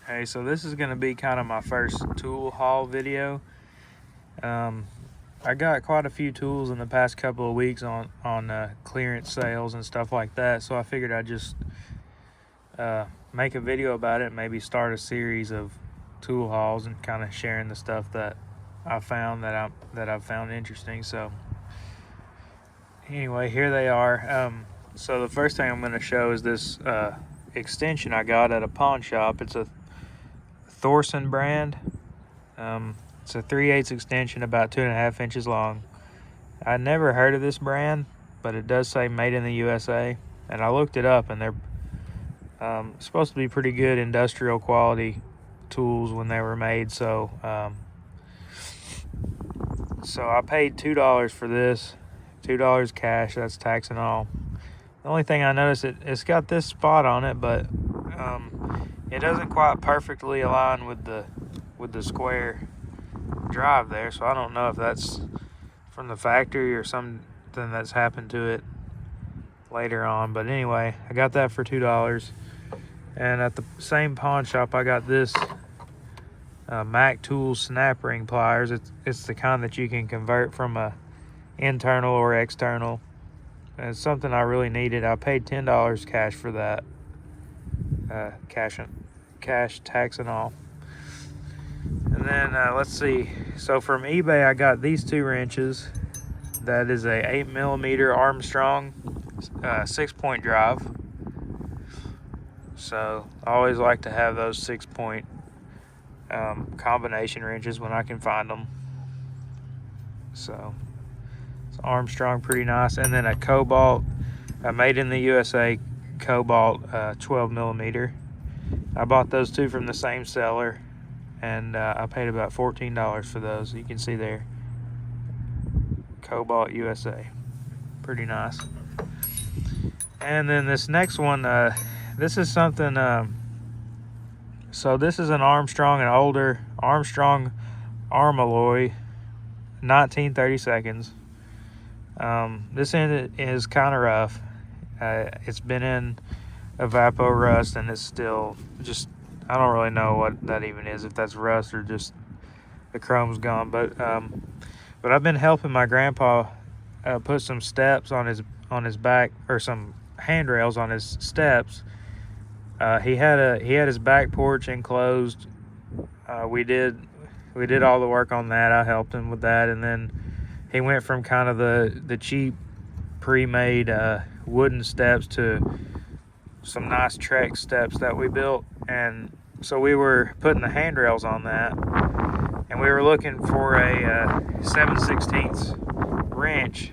Hey, so this is going to be kind of my first tool haul video. I got quite a few tools in the past couple of weeks on clearance sales and stuff like that, so I figured I'd just make a video about it, maybe start a series of tool hauls and kind of sharing the stuff that I found that I've found interesting. So anyway, here they are. So the first thing I'm going to show is this extension I got at a pawn shop. It's a Thorson brand. It's a 3/8 extension, about 2.5 inches long. I never heard of this brand, but it does say made in the USA. And I looked it up, and they're supposed to be pretty good industrial quality tools when they were made. So I paid $2 for this, $2 cash. That's tax and all. The only thing I noticed, it's got this spot on it, but it doesn't quite perfectly align with the square drive there. So I don't know if that's from the factory or something that's happened to it later on. But anyway, I got that for $2. And at the same pawn shop, I got this Mac Tools snap ring pliers. It's the kind that you can convert from a internal or external. And it's something I really needed. I paid $10 cash for that. Cash, tax and all. And then let's see. So from eBay, I got these two wrenches. That is a 8mm Armstrong 6-point drive. So I always like to have those 6-point combination wrenches when I can find them. So it's Armstrong, pretty nice. And then a Cobalt, made in the USA Cobalt 12mm. I bought those two from the same seller, and I paid about $14 for those. You can see there, Cobalt USA, pretty nice. And then this next one, this is something. So this is an Armstrong, an older Armstrong Armalloy, 1932. This end is kind of rough. It's been in evapor rust, and it's still just, I don't really know what that even is, if that's rust or just the chrome's gone. But I've been helping my grandpa put some steps on his back, or some handrails on his steps. He had his back porch enclosed. We did all the work on that. I helped him with that, and then he went from kind of the cheap pre-made wooden steps to some nice Trex steps that we built. And so we were putting the handrails on that, and we were looking for a 7/16 wrench,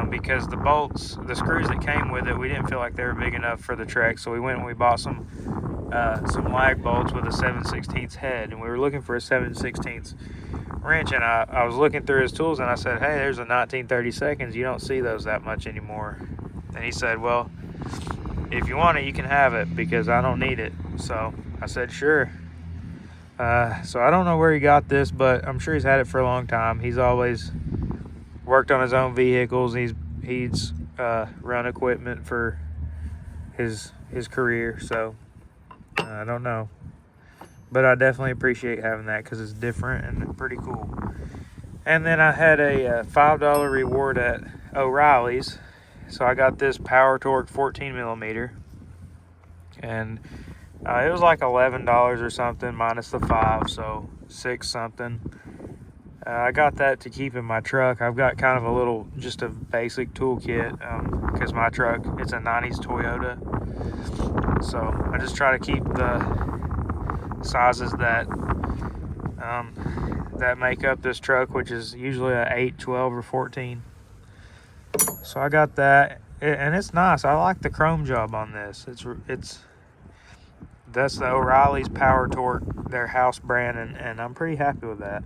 because the screws that came with it, we didn't feel like they were big enough for the Trex. So we went and we bought some lag bolts with a 7/16 head, and we were looking for a 7/16 wrench. And I was looking through his tools, and I said, hey, there's a 1932. You don't see those that much anymore. And he said, well, if you want it, you can have it, because I don't need it. So I said, sure. So I don't know where he got this, but I'm sure he's had it for a long time. He's always worked on his own vehicles. He's run equipment for his career. So I don't know, but I definitely appreciate having that, because it's different and pretty cool. And then I had a $5 reward at O'Reilly's. So I got this Power Torque 14mm, and it was like $11 or something minus the 5, so $6 something. I got that to keep in my truck. I've got kind of just a basic toolkit, because my truck, it's a 90s Toyota. So I just try to keep the sizes that make up this truck, which is usually a 8, 12, or 14. So I got that, and it's nice. I like the chrome job on this. That's the O'Reilly's Power Torque, their house brand, and I'm pretty happy with that.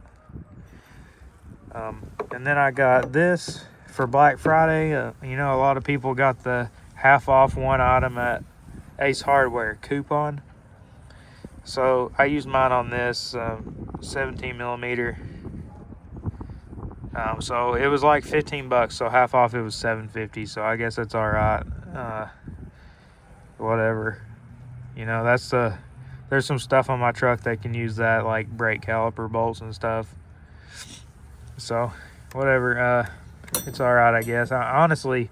And then I got this for Black Friday. A lot of people got the half off one item at Ace Hardware coupon. So I used mine on this 17mm. So it was like $15, so half off it was $7.50. So I guess that's all right. Whatever. That's the there's some stuff on my truck that can use that, like brake caliper bolts and stuff. So whatever, it's all right, I guess. I honestly,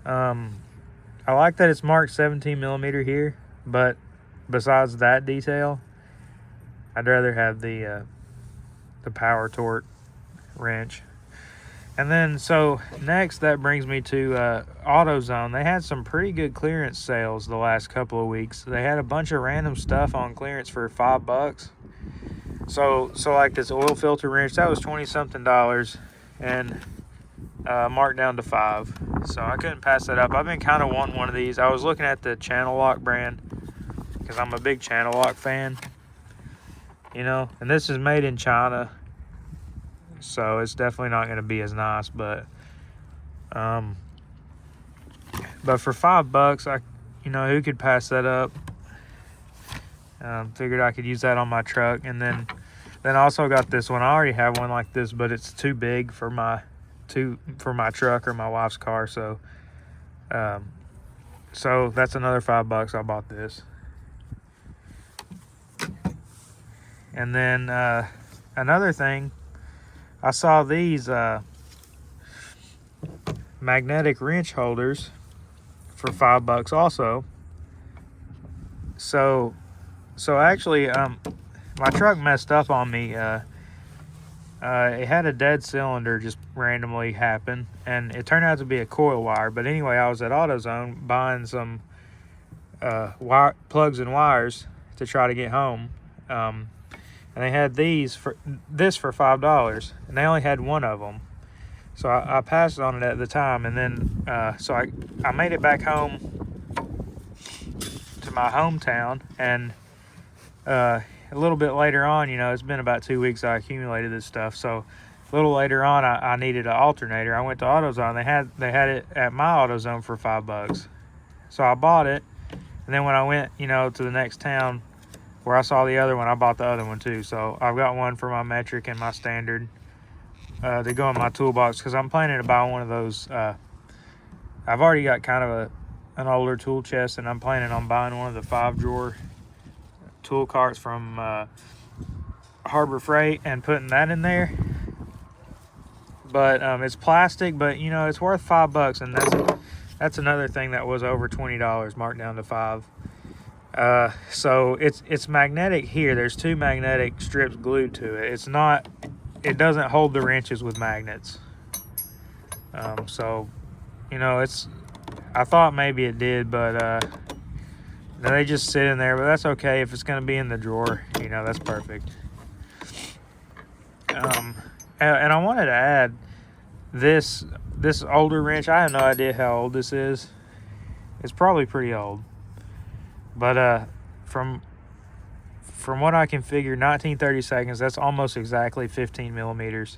I like that it's marked 17 millimeter here, but besides that detail, I'd rather have the power torque wrench. And then, so next, that brings me to AutoZone. They had some pretty good clearance sales the last couple of weeks. They had a bunch of random stuff on clearance for $5. So like this oil filter wrench, that was $20-something, and marked down to $5. So I couldn't pass that up. I've been kind of wanting one of these. I was looking at the Channel Lock brand because I'm a big Channel Lock fan, you know. And this is made in China, so it's definitely not going to be as nice. But for $5, you know, who could pass that up? Figured I could use that on my truck. And then I also got this one. I already have one like this, but it's too big for my truck or my wife's car. So that's another $5. I bought this. And then another thing, I saw these magnetic wrench holders for $5 also. So actually, my truck messed up on me. It had a dead cylinder just randomly happen, and it turned out to be a coil wire. But anyway, I was at AutoZone buying some plugs and wires to try to get home, and they had this for $5, and they only had one of them. So I passed on it at the time, and then so I made it back home to my hometown, and a little bit later on, you know, it's been about 2 weeks I accumulated this stuff. So a little later on, I needed an alternator. I went to AutoZone. They had it at my AutoZone for $5. So I bought it, and then when I went, you know, to the next town where I saw the other one, I bought the other one too. So I've got one for my metric and my standard to go in my toolbox, because I'm planning to buy one of those. I've already got kind of an older tool chest, and I'm planning on buying one of the 5-drawer tool carts from Harbor Freight and putting that in there. But it's plastic, but you know, it's worth $5, and that's another thing that was over $20, marked down to $5. So it's magnetic here. There's 2 magnetic strips glued to it. It doesn't hold the wrenches with magnets. So, you know, I thought maybe it did, but they just sit in there. But that's okay if it's going to be in the drawer. You know, that's perfect. And I wanted to add this older wrench. I have no idea how old this is. It's probably pretty old. But from what I can figure, 1932, that's almost exactly 15 millimeters.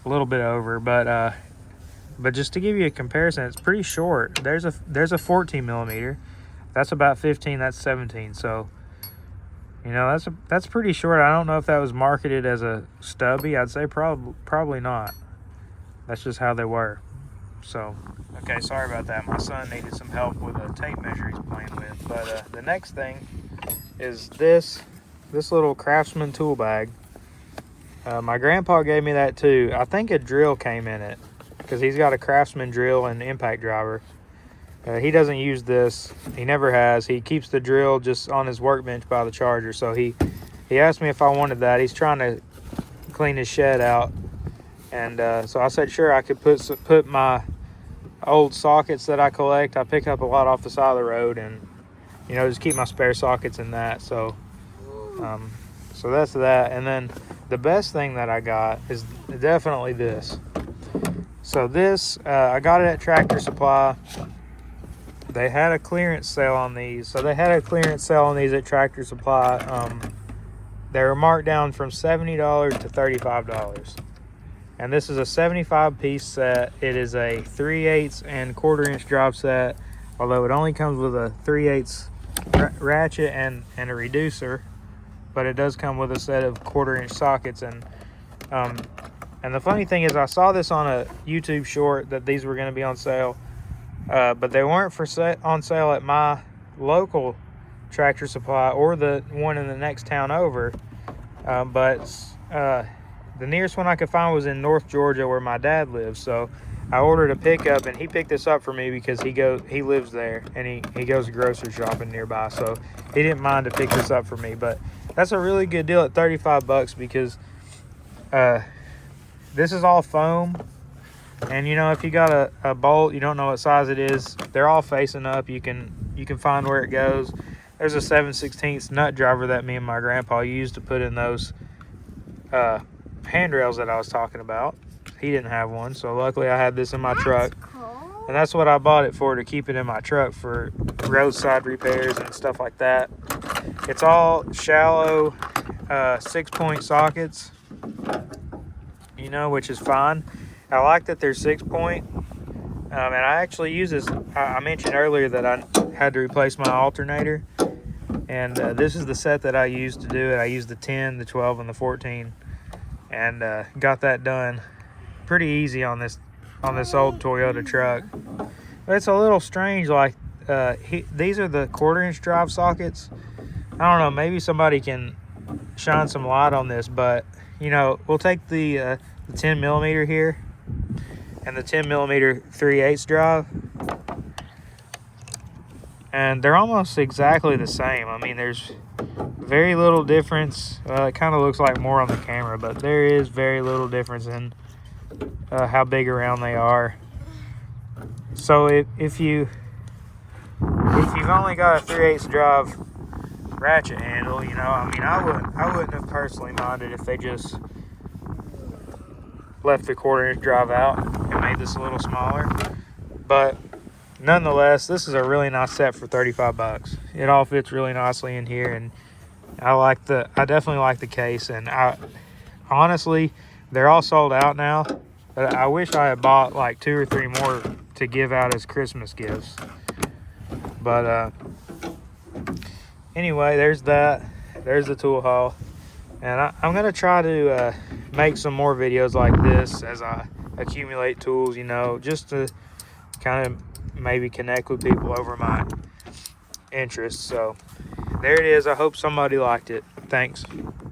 A little bit over, but just to give you a comparison, it's pretty short. There's a 14 millimeter. That's about 15. That's 17. So, you know, that's pretty short. I don't know if that was marketed as a stubby. I'd say probably not. That's just how they were. So, okay, sorry about that. My son needed some help with a tape measure he's playing with. But the next thing is this little Craftsman tool bag. My grandpa gave me that too. I think a drill came in it, because he's got a Craftsman drill and impact driver. He doesn't use this. He never has. He keeps the drill just on his workbench by the charger. So he asked me if I wanted that. He's trying to clean his shed out. And so I said, sure, I could put my old sockets that I collect. I pick up a lot off the side of the road, and, you know, just keep my spare sockets in that. So that's that. And then the best thing that I got is definitely this. So this, I got it at Tractor Supply. They had a clearance sale on these. So they had a clearance sale on these at Tractor Supply. They were marked down from $70 to $35. And this is a 75-piece set. It is a 3/8 and 1/4 inch drop set, although it only comes with a 3/8 ratchet and a reducer. But it does come with a set of 1/4 inch sockets. And the funny thing is, I saw this on a YouTube short that these were going to be on sale. But they weren't on sale at my local Tractor Supply or the one in the next town over. But the nearest one I could find was in North Georgia where my dad lives. So I ordered a pickup, and he picked this up for me because he lives there, and he goes grocery shopping nearby. So he didn't mind to pick this up for me. But that's a really good deal at $35 because this is all foam. And you know, if you got a bolt, you don't know what size it is, they're all facing up. You can find where it goes. There's a 7/16 nut driver that me and my grandpa used to put in those handrails that I was talking about. He didn't have one, so luckily I had this in my truck. Cool. And that's what I bought it for, to keep it in my truck for roadside repairs and stuff like that. It's all shallow 6-point sockets, you know, which is fine. I like that they're 6-point. And I actually use this. I mentioned earlier that I had to replace my alternator. And this is the set that I used to do it. I used the 10, the 12, and the 14. And got that done pretty easy on this old Toyota truck. But it's a little strange, like these are the 1/4-inch drive sockets. I don't know, maybe somebody can shine some light on this, but you know, we'll take the 10 millimeter here and the 10 millimeter 3/8 drive, and they're almost exactly the same. I mean, there's very little difference. It kind of looks like more on the camera, but there is very little difference in how big around they are. So if you've only got a 3/8 drive ratchet handle, you know, I mean, I wouldn't have personally minded if they just left the 1/4-inch drive out and made this a little smaller. But nonetheless, this is a really nice set for $35. It all fits really nicely in here, and I definitely like the case. And honestly, they're all sold out now, but I wish I had bought like 2 or 3 more to give out as Christmas gifts. But anyway, there's that. There's the tool haul. And I'm going to try to make some more videos like this as I accumulate tools, you know, just to kind of maybe connect with people over my interests. So there it is. I hope somebody liked it. Thanks.